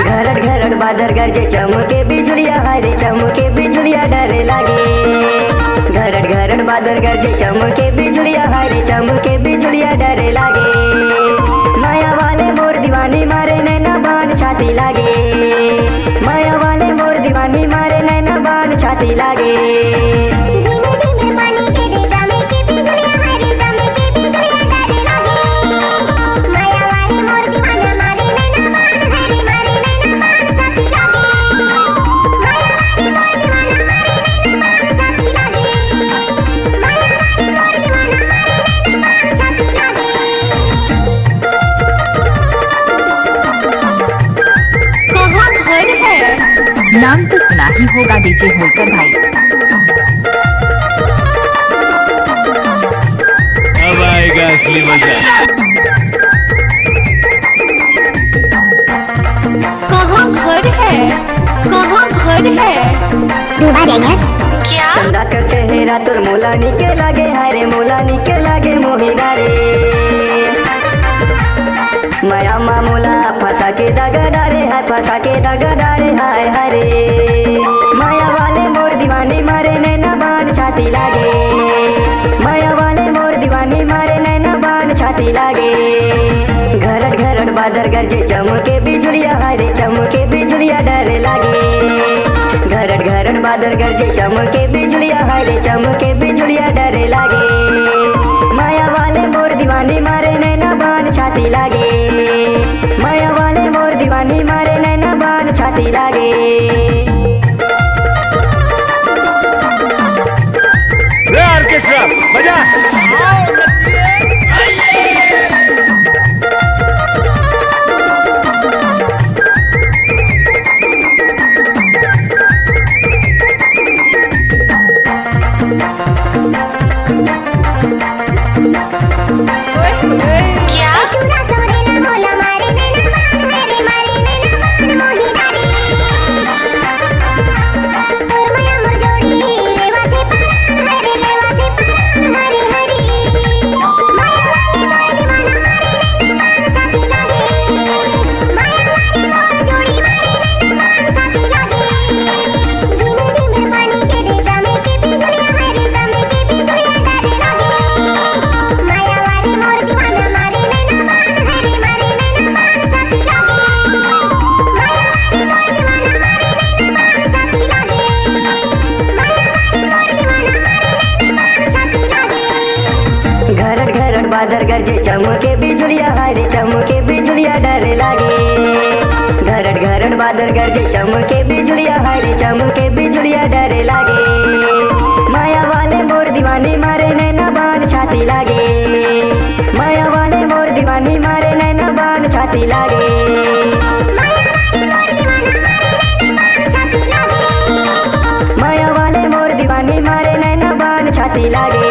घरट घरट बादर गरजे चमके बिजुलिया हरे चमके बिजुलिया डरे लागे। घरट घरट बादर गरजे चमके बिजुलिया हरे चमके बिजुलिया डरे लागे। माया वाले मोर दीवानी मारे नैना बान छाती लागे। माया वाले मोर दीवानी मारे नैना बान छाती लागे। नाम तो सुना ही होगा डीजे होलकर भाई। अब आएगा असली मजा। कहाँ घर है, कहाँ घर है? क्या? चंदा कर चेहरा तोर मोला निके लागे हरे मोला निके लागे मोहिना रे। माया मामूला फंसा के दगा डारे हाय फंसा के दगा डारे हाय हरे। माया वाले मोर दीवानी मारे नैना बान छाती लागे। माया वाले मोर दीवानी मारे नैना बान छाती लागे। घरट घरट बादर गरजे चमके बिजुलिया हरे चमके बिजुलिया डरे लागे। घरट घरट बादर गरजे चमके बिजुलिया हरे चमके बिजुलिया डरे लागे। माया वाले मोर दीवानी मारे नैना बान छाती लागे। माया वाले मोर दीवानी मारे नैना बान छाती लागे। रे ऑर्केस्ट्रा बजा। क्या? बादर गरजे चमके बिजुलिया हरे चमके बिजुलिया डरे लागे। घरट घरट बादर गरजे चमके बिजुलिया हरे चमके बिजुलिया डरे लागे। माया वाले मोर दीवानी मारे नैना बान छाती लागे। माया वाले मोर दीवानी मारे नैना बान छाती लागे। माया वाले मोर दीवानी मारे नैना बान छाती लागे।